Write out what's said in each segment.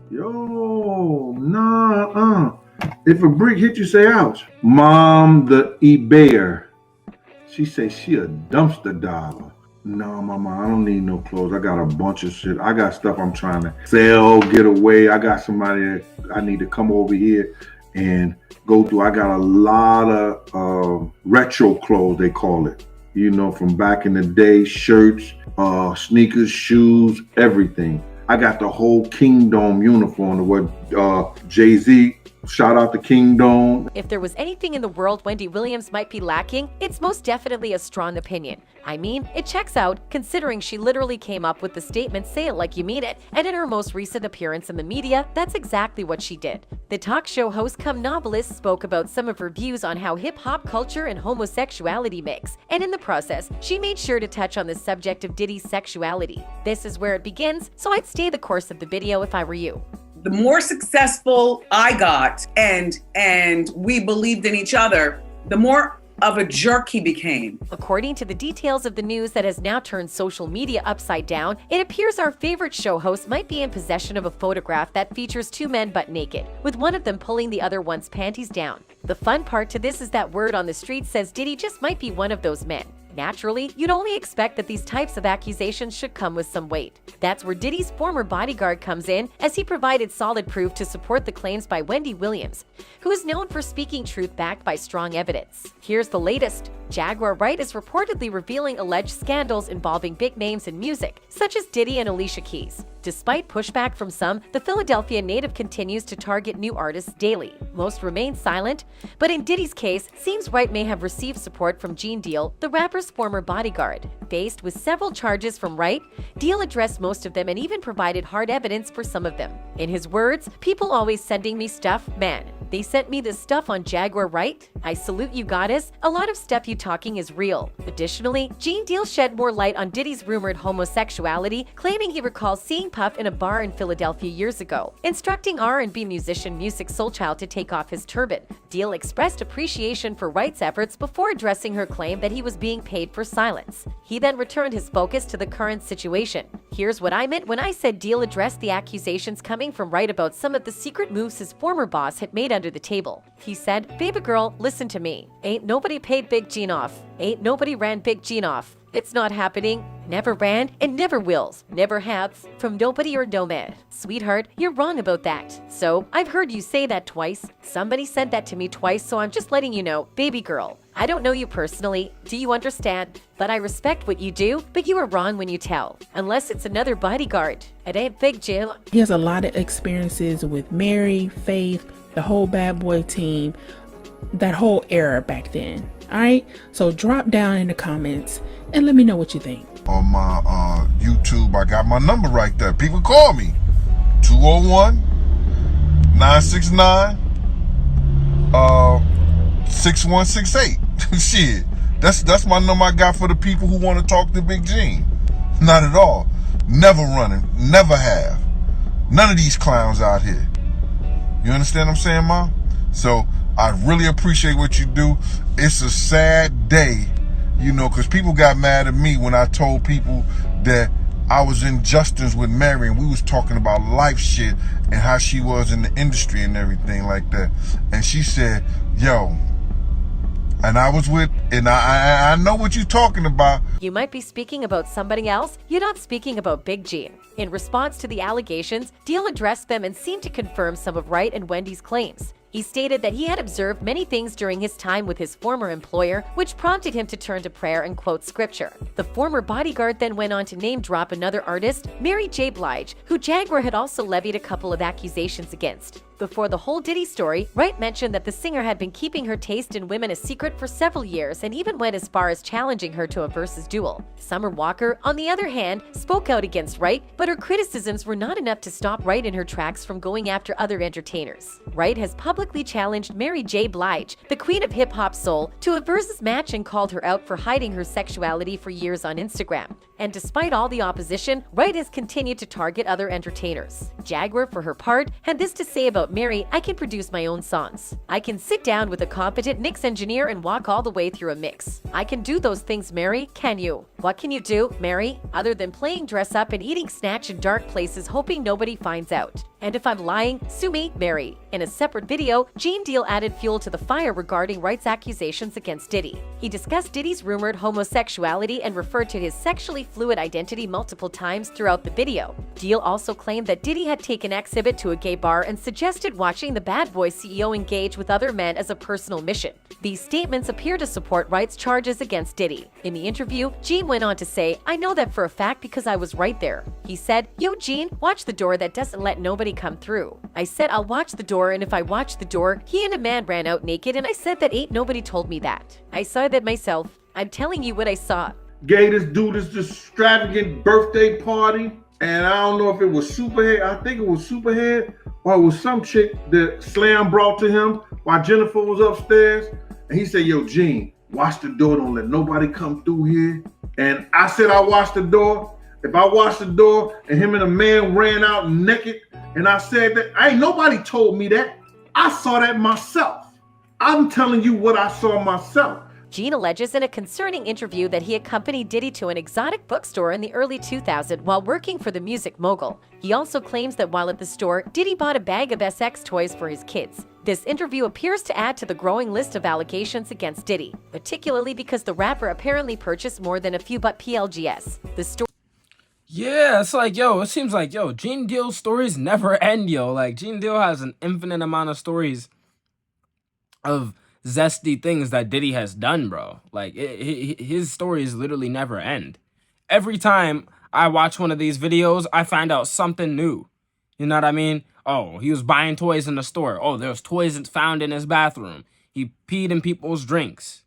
Yo, nah. If a brick hit you, say ouch. Mom, the e-bear. She say she a dumpster diver. No, mama, I don't need no clothes. I got a bunch of shit. I got stuff I'm trying to sell, get away. I got somebody that I need to come over here and go through. I got a lot of retro clothes, they call it. From back in the day, shirts, sneakers, shoes, everything. I got the whole Kingdom uniform. What Jay-Z, shout out to Kingdom. If there was anything in the world Wendy Williams might be lacking, it's most definitely a strong opinion. I mean, it checks out, considering she literally came up with the statement, "Say it like you mean it," and in her most recent appearance in the media, that's exactly what she did. The talk show host cum novelist spoke about some of her views on how hip-hop culture and homosexuality mix, and in the process, she made sure to touch on the subject of Diddy's sexuality. This is where it begins, so I'd stay the course of the video if I were you. The more successful I got and we believed in each other, the more of a jerk he became. According to the details of the news that has now turned social media upside down, it appears our favorite show host might be in possession of a photograph that features two men butt naked, with one of them pulling the other one's panties down. The fun part to this is that word on the street says Diddy just might be one of those men. Naturally, you'd only expect that these types of accusations should come with some weight. That's where Diddy's former bodyguard comes in, as he provided solid proof to support the claims by Wendy Williams, who is known for speaking truth backed by strong evidence. Here's the latest. Jaguar Wright is reportedly revealing alleged scandals involving big names in music, such as Diddy and Alicia Keys. Despite pushback from some, the Philadelphia native continues to target new artists daily. Most remain silent, but in Diddy's case, seems Wright may have received support from Gene Deal, the rapper's former bodyguard. Faced with several charges from Wright, Deal addressed most of them and even provided hard evidence for some of them. In his words, "People always sending me stuff, man. They sent me this stuff on Jaguar Wright. I salute you, goddess. A lot of stuff you talking is real." Additionally, Gene Deal shed more light on Diddy's rumored homosexuality, claiming he recalls seeing Puff in a bar in Philadelphia years ago, instructing R&B musician Music Soulchild to take off his turban. Deal expressed appreciation for Wright's efforts before addressing her claim that he was being paid for silence. He then returned his focus to the current situation. "Here's what I meant when I said Deal addressed the accusations coming from Wright about some of the secret moves his former boss had made under the table. He said, 'Baby girl, listen to me. Ain't nobody paid Big Gene off. Ain't nobody ran Big Gene off. It's not happening. Never ran and never wills. Never have. From nobody or no man. Sweetheart, you're wrong about that. So, I've heard you say that twice. Somebody said that to me twice, so I'm just letting you know, baby girl. I don't know you personally. Do you understand? But I respect what you do, but you are wrong when you tell. Unless it's another bodyguard. It ain't Big Jim.'" He has a lot of experiences with Mary, Faith, the whole Bad Boy team, that whole era back then. Alright, so drop down in the comments and let me know what you think. On my YouTube, I got my number right there. People call me 201-969 6168. Shit, that's my number I got for the people who want to talk to Big Gene. Not at all. Never running, never have. None of these clowns out here. You understand what I'm saying, Mom? So I really appreciate what you do. It's a sad day, because people got mad at me when I told people that I was in Justin's with Mary and we was talking about life shit and how she was in the industry and everything like that. And she said, "Yo," and I was with, and I know what you're talking about. You might be speaking about somebody else, you're not speaking about Big Gene. In response to the allegations, Deal addressed them and seemed to confirm some of Wright and Wendy's claims. He stated that he had observed many things during his time with his former employer, which prompted him to turn to prayer and quote scripture. The former bodyguard then went on to name drop another artist, Mary J. Blige, who Jaguar had also levied a couple of accusations against. Before the whole Diddy story, Wright mentioned that the singer had been keeping her taste in women a secret for several years and even went as far as challenging her to a versus duel. Summer Walker, on the other hand, spoke out against Wright, but her criticisms were not enough to stop Wright in her tracks from going after other entertainers. Wright has publicly challenged Mary J. Blige, the queen of hip-hop soul, to a versus match and called her out for hiding her sexuality for years on Instagram. And despite all the opposition, Wright has continued to target other entertainers. Jaguar, for her part, had this to say about Mary: "I can produce my own songs. I can sit down with a competent mix engineer and walk all the way through a mix. I can do those things, Mary. Can you? What can you do, Mary, other than playing dress up and eating snatch in dark places hoping nobody finds out? And if I'm lying, sue me, Mary." In a separate video, Gene Deal added fuel to the fire regarding Wright's accusations against Diddy. He discussed Diddy's rumored homosexuality and referred to his sexually fluid identity multiple times throughout the video. Deal also claimed that Diddy had taken Exhibit to a gay bar and suggested watching the Bad Boy CEO engage with other men as a personal mission. These statements appear to support Wright's charges against Diddy. In the interview, Gene went on to say, "I know that for a fact because I was right there." He said, "Yo, Gene, watch the door that doesn't let nobody come through. I said I'll watch the door, and if I watch the door, he and a man ran out naked, and I said that ain't nobody told me that. I saw that myself. I'm telling you what I saw." Gave this dude this extravagant birthday party, and I don't know if it was Superhead. I think it was Superhead, or it was some chick that Slam brought to him while Jennifer was upstairs. And he said, "Yo, Gene, watch the door. Don't let nobody come through here." And I said, "I watched the door." If I watched the door and him and a man ran out naked, and I said that, ain't nobody told me that. I saw that myself. I'm telling you what I saw myself. Gene alleges in a concerning interview that he accompanied Diddy to an exotic bookstore in the early 2000s while working for the music mogul. He also claims that while at the store, Diddy bought a bag of SX toys for his kids. This interview appears to add to the growing list of allegations against Diddy, particularly because the rapper apparently purchased more than a few but PLGS. The story Yeah, it's like, yo, it seems like, yo, Gene Deal's stories never end, yo. Like, Gene Deal has an infinite amount of stories of zesty things that Diddy has done, bro. Like, his stories literally never end. Every time I watch one of these videos, I find out something new. You know what I mean? Oh, he was buying toys in the store. Oh, there's toys found in his bathroom. He peed in people's drinks.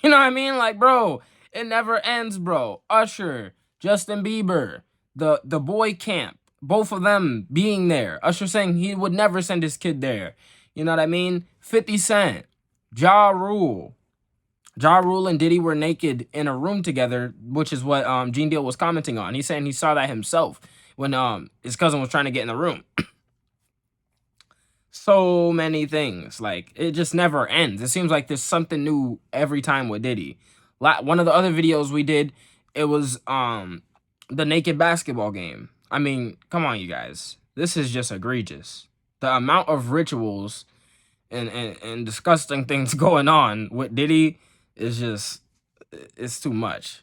You know what I mean? Like, bro, it never ends, bro. Usher, Justin Bieber, the boy camp, both of them being there. Usher saying he would never send his kid there. You know what I mean? 50 Cent, Ja Rule. Ja Rule and Diddy were naked in a room together, which is what Gene Deal was commenting on. He's saying he saw that himself when his cousin was trying to get in the room. So many things. Like, it just never ends. It seems like there's something new every time with Diddy. One of the other videos we did, it was the naked basketball game. I mean, come on, you guys. This is just egregious. The amount of rituals and disgusting things going on with Diddy is just, it's too much.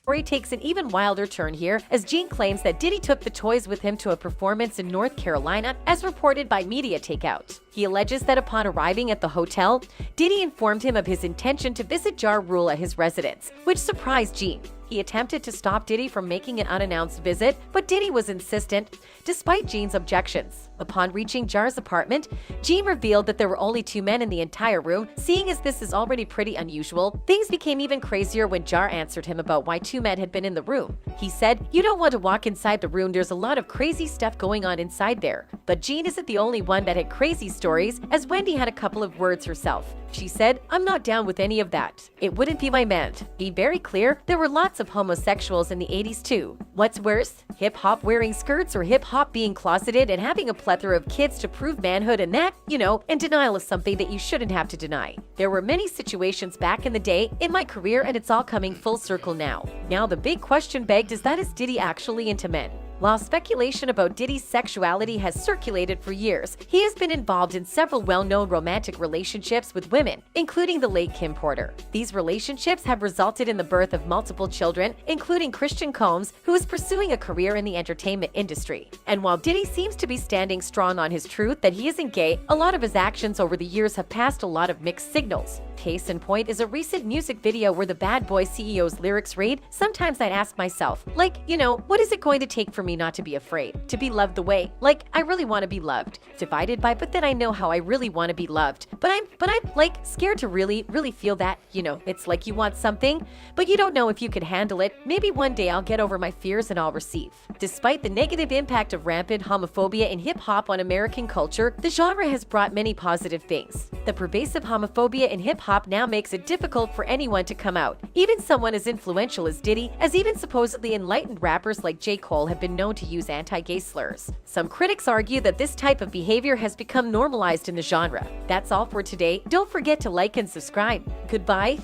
story takes an even wilder turn here, as Gene claims that Diddy took the toys with him to a performance in North Carolina, as reported by Media Takeout. He alleges that upon arriving at the hotel, Diddy informed him of his intention to visit Ja Rule at his residence, which surprised Gene. He attempted to stop Diddy from making an unannounced visit, but Diddy was insistent, despite Gene's objections. Upon reaching Jar's apartment, Gene revealed that there were only 2 men in the entire room. Seeing as this is already pretty unusual, things became even crazier when Jar answered him about why 2 men had been in the room. He said, "You don't want to walk inside the room, there's a lot of crazy stuff going on inside there." But Gene isn't the only one that had crazy stories, as Wendy had a couple of words herself. She said, "I'm not down with any of that. It wouldn't be my man." Be very clear, there were lots of homosexuals in the 80s too. What's worse, hip-hop wearing skirts or hip-hop being closeted and having a plethora of kids to prove manhood, and that, in denial of something that you shouldn't have to deny. There were many situations back in the day in my career, and it's all coming full circle now. Now the big question begged is Diddy actually into men? While speculation about Diddy's sexuality has circulated for years, he has been involved in several well-known romantic relationships with women, including the late Kim Porter. These relationships have resulted in the birth of multiple children, including Christian Combs, who is pursuing a career in the entertainment industry. And while Diddy seems to be standing strong on his truth that he isn't gay, a lot of his actions over the years have passed a lot of mixed signals. Case in point is a recent music video where the Bad Boy CEO's lyrics read, "Sometimes I'd ask myself, what is it going to take for me not to be afraid, to be loved the way, I really want to be loved, divided by, but then I know how I really want to be loved, but I'm scared to really feel that, it's like you want something, but you don't know if you can handle it. Maybe one day I'll get over my fears and I'll receive." Despite the negative impact of rampant homophobia in hip-hop on American culture, the genre has brought many positive things. The pervasive homophobia in hip-hop hip-hop now makes it difficult for anyone to come out. Even someone as influential as Diddy, as even supposedly enlightened rappers like J. Cole have been known to use anti-gay slurs. Some critics argue that this type of behavior has become normalized in the genre. That's all for today. Don't forget to like and subscribe. Goodbye.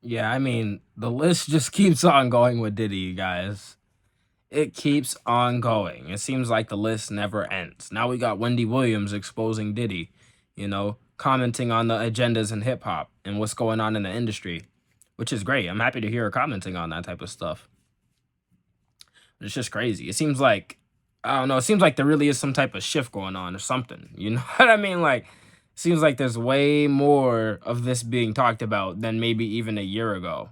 Yeah, I mean, the list just keeps on going with Diddy, you guys. It keeps on going. It seems like the list never ends. Now we got Wendy Williams exposing Diddy, you know, commenting on the agendas in hip hop and what's going on in the industry, which is great. I'm happy to hear her commenting on that type of stuff. It's just crazy. It seems like, I don't know, it seems like there really is some type of shift going on or something. You know what I mean? Like, it seems like there's way more of this being talked about than maybe even a year ago.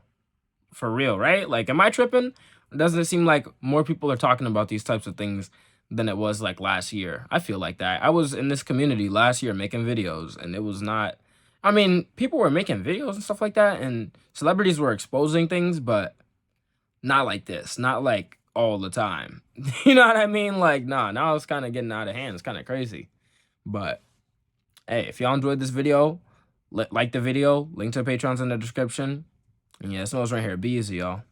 For real, right? Like, am I tripping? Doesn't it seem like more people are talking about these types of things than it was like last year? I feel like that. I was in this community last year making videos, and it was not, I mean, people were making videos and stuff like that, and celebrities were exposing things, but not like this, not like all the time. You know what I mean? Like, nah, now it's kind of getting out of hand. It's kind of crazy. But hey, if y'all enjoyed this video, like the video, link to Patreon's in the description. And yeah, this one's right here. Be easy, y'all.